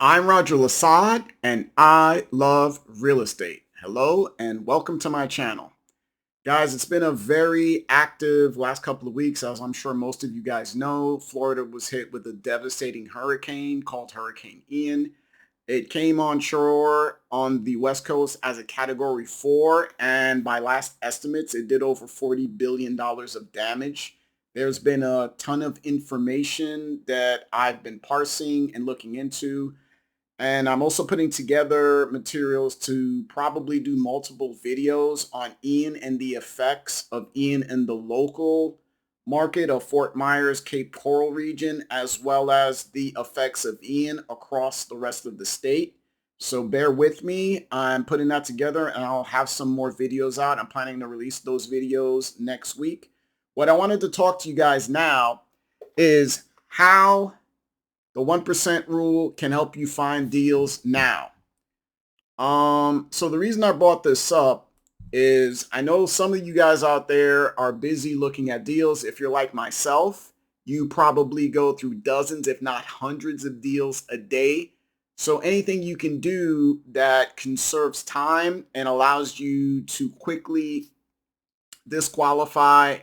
I'm Roger Lissade, and I love real estate. Hello, and welcome to my channel. Guys, it's been a very active last couple of weeks. As I'm sure most of you guys know, Florida was hit with a devastating hurricane called Hurricane Ian. It came on shore on the West Coast as a Category 4, and by last estimates, it did over $40 billion of damage. There's been a ton of information that I've been parsing and looking into, and I'm also putting together materials to probably do multiple videos on Ian and the effects of Ian in the local market of Fort Myers, Cape Coral region, as well as the effects of Ian across the rest of the state. So bear with me. I'm putting that together and I'll have some more videos out. I'm planning to release those videos next week. What I wanted to talk to you guys now is how the 1% rule can help you find deals now. So the reason I brought this up is I know some of you guys out there are busy looking at deals. If you're like myself, you probably go through dozens, if not hundreds of deals a day. So anything you can do that conserves time and allows you to quickly disqualify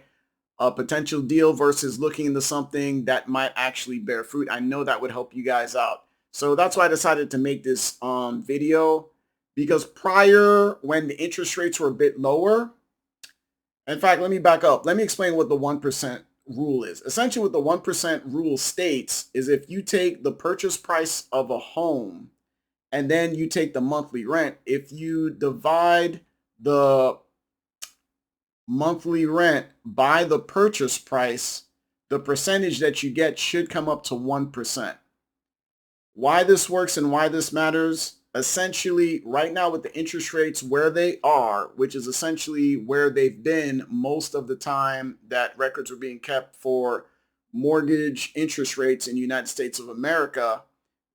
a potential deal versus looking into something that might actually bear fruit, I know that would help you guys out. So that's why I decided to make this video, because prior, when the interest rates were a bit lower, in fact, let me back up. Let me explain what the 1% rule is. Essentially, what the 1% rule states is if you take the purchase price of a home and then you take the monthly rent, if you divide the monthly rent by the purchase price, the percentage that you get should come up to 1%. Why this works and why this matters? Essentially, right now with the interest rates where they are, which is essentially where they've been most of the time that records were being kept for mortgage interest rates in the United States of America,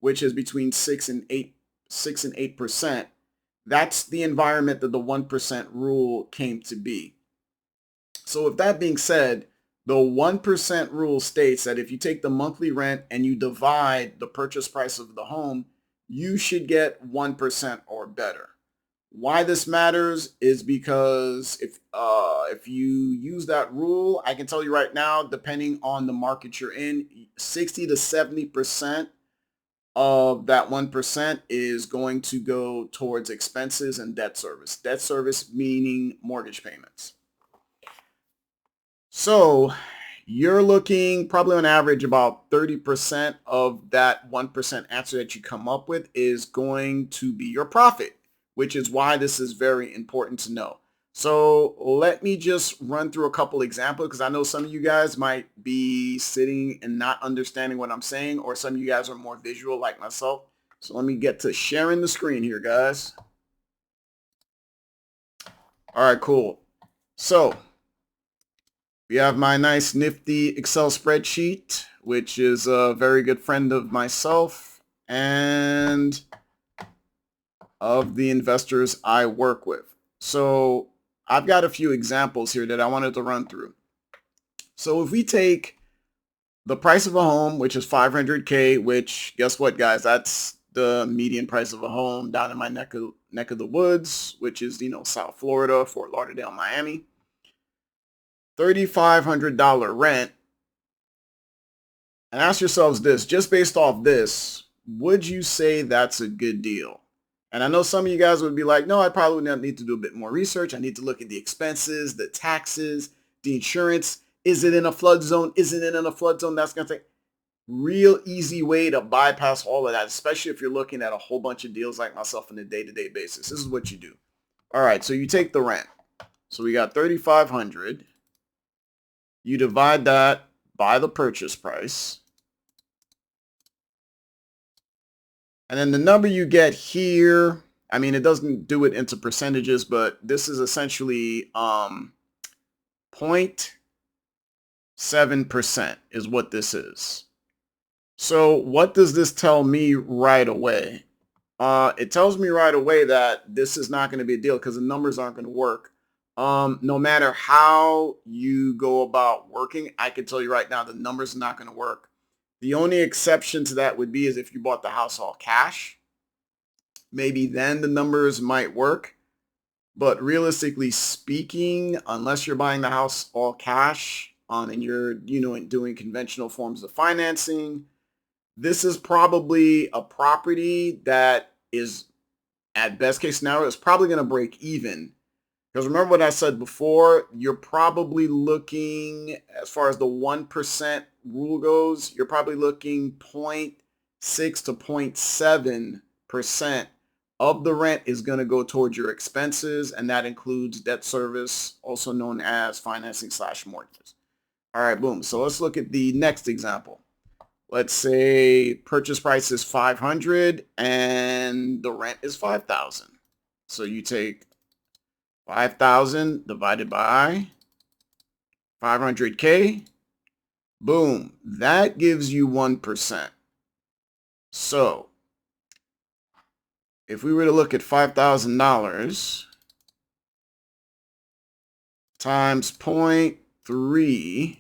which is between 6 and 8%. That's the environment that the 1% rule came to be. So with that being said, the 1% rule states that if you take the monthly rent and you divide the purchase price of the home, you should get 1% or better. Why this matters is because if you use that rule, I can tell you right now, depending on the market you're in, 60 to 70% of that 1% is going to go towards expenses and debt service. Debt service meaning mortgage payments. So you're looking probably on average about 30% of that 1% answer that you come up with is going to be your profit, which is why this is very important to know. So let me just run through a couple examples, because I know some of you guys might be sitting and not understanding what I'm saying, or some of you guys are more visual like myself. So let me get to sharing the screen here, guys. All right, cool. So we have my nice nifty Excel spreadsheet, which is a very good friend of myself and of the investors I work with. So I've got a few examples here that I wanted to run through. So if we take the price of a home, which is 500K, which guess what, guys, that's the median price of a home down in my neck of the woods, which is, South Florida, Fort Lauderdale, Miami. $3,500 rent, and ask yourselves this, just based off this, would you say that's a good deal? And I know some of you guys would be like, no, I probably would need to do a bit more research. I need to look at the expenses, the taxes, the insurance. Is it in a flood zone? Isn't it in a flood zone? That's going to take real easy way to bypass all of that, especially if you're looking at a whole bunch of deals like myself on a day-to-day basis. This is what you do. All right, so you take the rent. So we got $3,500. You divide that by the purchase price. And then the number you get here, I mean, it doesn't do it into percentages, but this is essentially 0.7% is what this is. So what does this tell me right away? It tells me right away that this is not going to be a deal because the numbers aren't going to work. No matter how you go about working, I can tell you right now, the numbers are not going to work. The only exception to that would be is if you bought the house all cash. Maybe then the numbers might work. But realistically speaking, unless you're buying the house all cash and you're, doing conventional forms of financing, this is probably a property that is, at best case scenario, is probably going to break even. Because remember what I said before, you're probably looking, as far as the 1% rule goes, you're probably looking 0.6 to 0.7% of the rent is going to go towards your expenses, and that includes debt service, also known as financing/mortgages. All right, boom. So let's look at the next example. Let's say purchase price is 500 and the rent is 5,000. So you take 5,000 divided by 500K. Boom. That gives you 1%. So if we were to look at $5,000 times 0.3,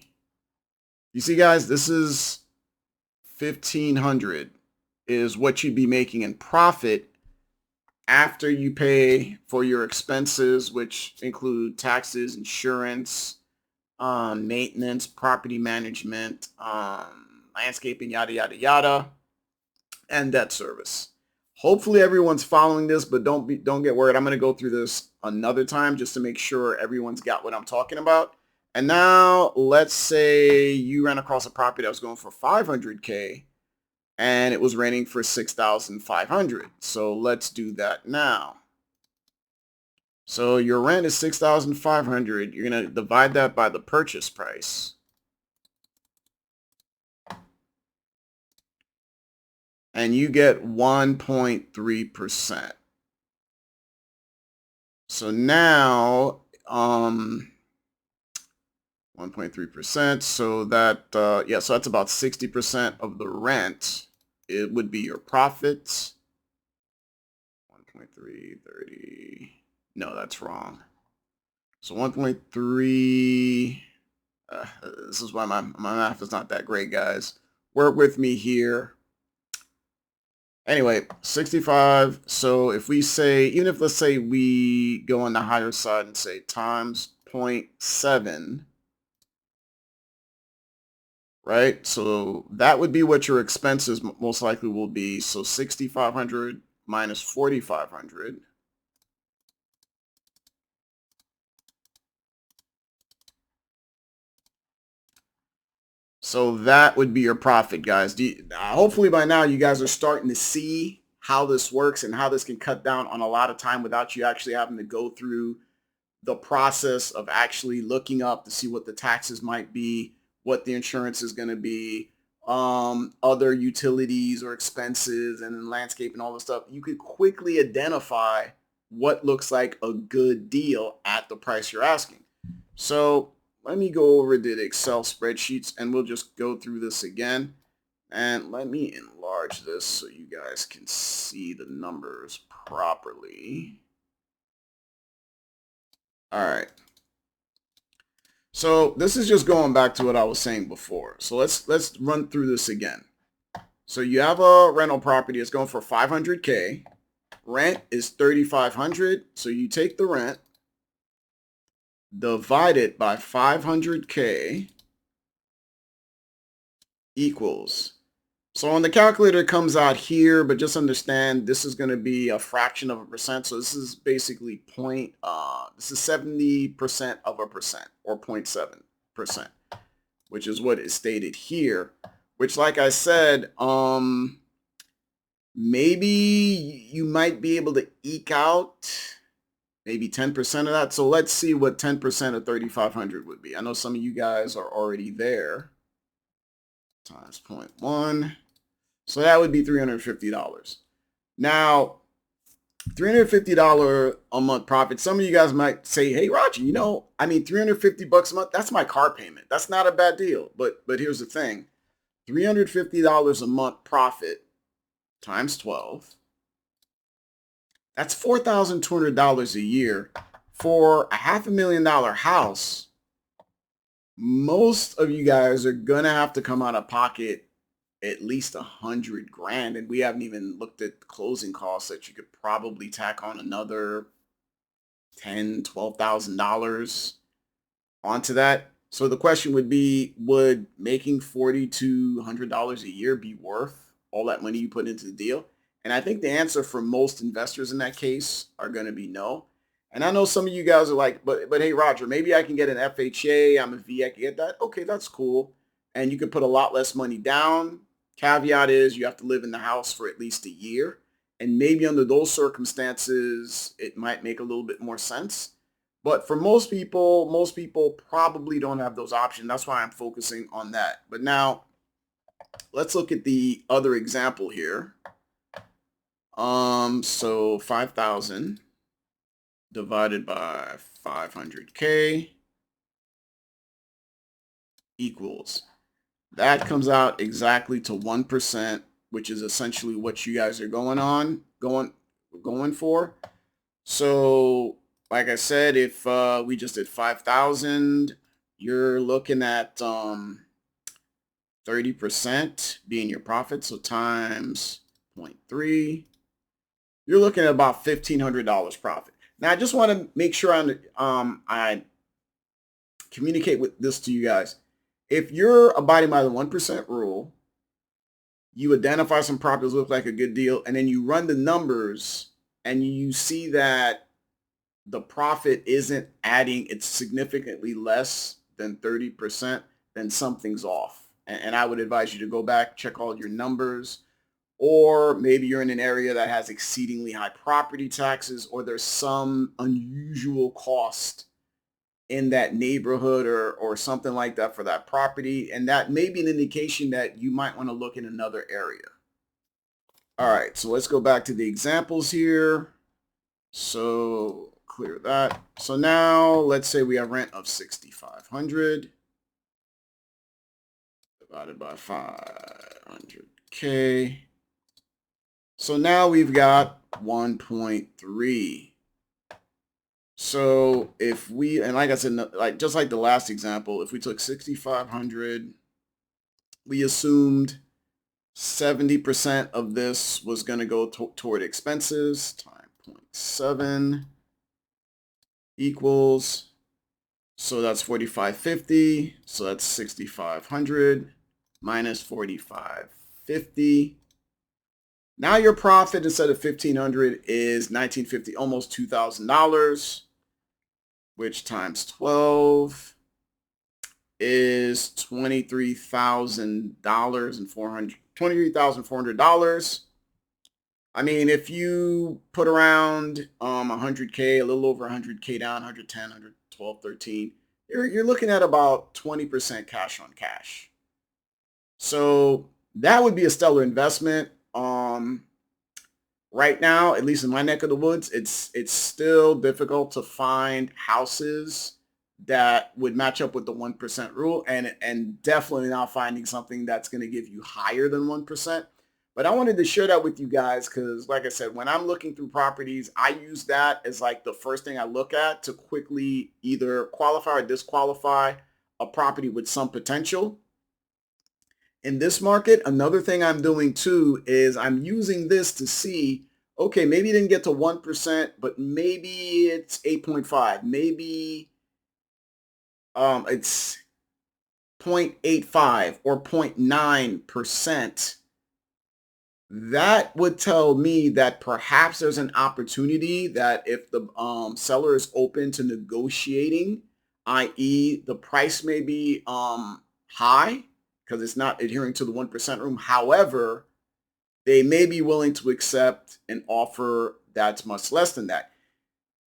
you see, guys, this is 1,500 is what you'd be making in profit after you pay for your expenses, which include taxes, insurance, maintenance, property management, landscaping, yada, yada, yada, and debt service. Hopefully everyone's following this, but don't get worried. I'm going to go through this another time just to make sure everyone's got what I'm talking about. And now let's say you ran across a property that was going for 500K and it was renting for 6,500. So let's do that now. So your rent is 6,500. You're going to divide that by the purchase price. And you get 1.3%. So now 1.3%. So that, so that's about 60% of the rent. It would be your profits. 1.330. No, that's wrong. So 1.3. This is why my math is not that great, guys. Work with me here. Anyway, 65. So if we say, even if let's say we go on the higher side and say times 0.7, right? So that would be what your expenses most likely will be. So 6,500 minus 4,500. So that would be your profit, guys. Hopefully by now you guys are starting to see how this works and how this can cut down on a lot of time without you actually having to go through the process of actually looking up to see what the taxes might be, what the insurance is going to be, other utilities or expenses, and then landscape and all this stuff. You could quickly identify what looks like a good deal at the price you're asking. So let me go over the Excel spreadsheets and we'll just go through this again. And let me enlarge this so you guys can see the numbers properly. All right. So this is just going back to what I was saying before. So let's run through this again. So you have a rental property. It's going for 500K. Rent is 3,500. So you take the rent, divide it by 500K equals. So on the calculator it comes out here, but just understand this is going to be a fraction of a percent. So this is basically this is 70% of a percent, or 0.7%, which is what is stated here, which, like I said, maybe you might be able to eke out maybe 10% of that. So let's see what 10% of 3,500 would be. I know some of you guys are already there. Times 0.1. So that would be $350. Now, $350 a month profit. Some of you guys might say, hey, Roger, $350 a month, that's my car payment. That's not a bad deal. But here's the thing. $350 a month profit times 12. That's $4,200 a year for a $500,000 house. Most of you guys are going to have to come out of pocket at least 100 grand, and we haven't even looked at the closing costs that you could probably tack on another $10,000, $12,000 onto that. So the question would be, would making $4,200 a year be worth all that money you put into the deal? And I think the answer for most investors in that case are going to be no. And I know some of you guys are like, but hey, Roger, maybe I can get an FHA. I'm a V. I can get that. Okay, that's cool. And you can put a lot less money down. Caveat is you have to live in the house for at least a year. And maybe under those circumstances, it might make a little bit more sense. But for most people probably don't have those options. That's why I'm focusing on that. But now let's look at the other example here. So 5,000 divided by 500K equals, that comes out exactly to 1%, which is essentially what you guys are going for. So like I said, if we just did 5,000, you're looking at 30% being your profit. So times 0.3, you're looking at about $1,500 profit. Now, I just want to make sure I communicate with this to you guys. If you're abiding by the 1% rule, you identify some properties look like a good deal, and then you run the numbers and you see that the profit isn't adding, it's significantly less than 30%, then something's off. And I would advise you to go back, check all your numbers, or maybe you're in an area that has exceedingly high property taxes, or there's some unusual cost in that neighborhood or something like that for that property. And that may be an indication that you might want to look in another area. All right, so let's go back to the examples here. So clear that. So now let's say we have rent of 6,500 divided by 500K. So now we've got 1.3. So if we, and like I said, like just like the last example, if we took 6,500, we assumed 70% of this was going to go toward expenses, times 0.7 equals, so that's 4,550. So that's 6,500 minus 4,550. Now your profit instead of 1,500 is 1,950, almost $2,000, which times 12 is $23,400. I mean, if you put around 100K, a little over 100K down, 110, 112, 13, you're looking at about 20% cash on cash. So that would be a stellar investment. Right now, at least in my neck of the woods, it's still difficult to find houses that would match up with the 1% rule, and definitely not finding something that's going to give you higher than 1%. But I wanted to share that with you guys because, like I said, when I'm looking through properties, I use that as like the first thing I look at to quickly either qualify or disqualify a property with some potential. In this market, another thing I'm doing too is I'm using this to see, okay, maybe it didn't get to 1%, but maybe it's 8.5. Maybe it's 0.85 or 0.9%. That would tell me that perhaps there's an opportunity that if the seller is open to negotiating, i.e. the price may be high, because it's not adhering to the 1% room. However, they may be willing to accept an offer that's much less than that.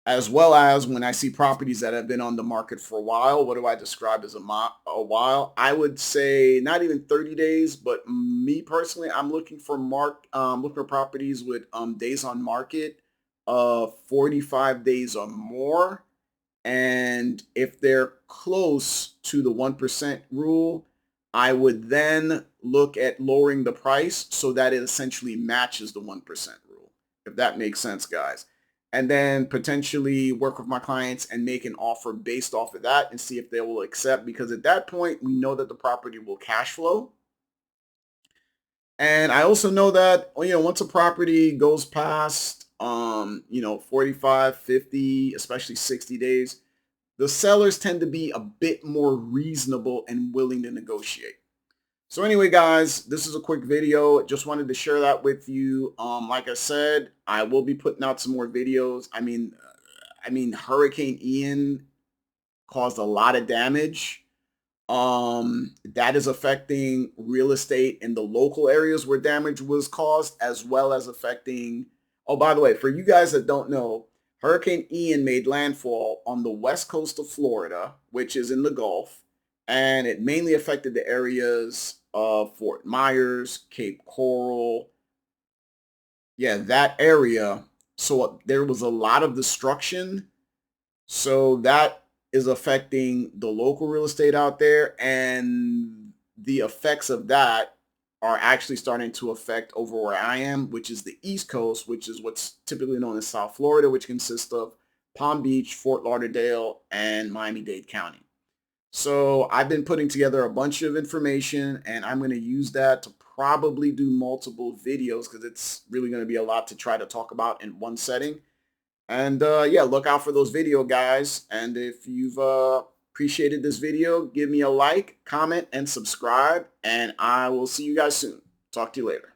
As well as when I see properties that have been on the market for a while, what do I describe as a while? I would say not even 30 days, but me personally, I'm looking for properties with days on market of 45 days or more. And if they're close to the 1% rule, I would then look at lowering the price so that it essentially matches the 1% rule, if that makes sense, guys. And then potentially work with my clients and make an offer based off of that and see if they will accept, because at that point, we know that the property will cash flow. And I also know that, once a property goes past, 45, 50, especially 60 days, the sellers tend to be a bit more reasonable and willing to negotiate. So anyway, guys, this is a quick video. Just wanted to share that with you. Like I said, I will be putting out some more videos. I mean, Hurricane Ian caused a lot of damage. That is affecting real estate in the local areas where damage was caused, as well as affecting, oh, by the way, for you guys that don't know, Hurricane Ian made landfall on the west coast of Florida, which is in the Gulf, and it mainly affected the areas of Fort Myers, Cape Coral, yeah, that area. So there was a lot of destruction, so that is affecting the local real estate out there, and the effects of that are actually starting to affect over where I am, which is the East Coast, which is what's typically known as South Florida, which consists of Palm Beach, Fort Lauderdale, and Miami-Dade County. So I've been putting together a bunch of information, and I'm going to use that to probably do multiple videos because it's really going to be a lot to try to talk about in one setting. And yeah, look out for those video guys. And if you've appreciated this video, give me a like, comment, and subscribe. And I will see you guys soon. Talk to you later.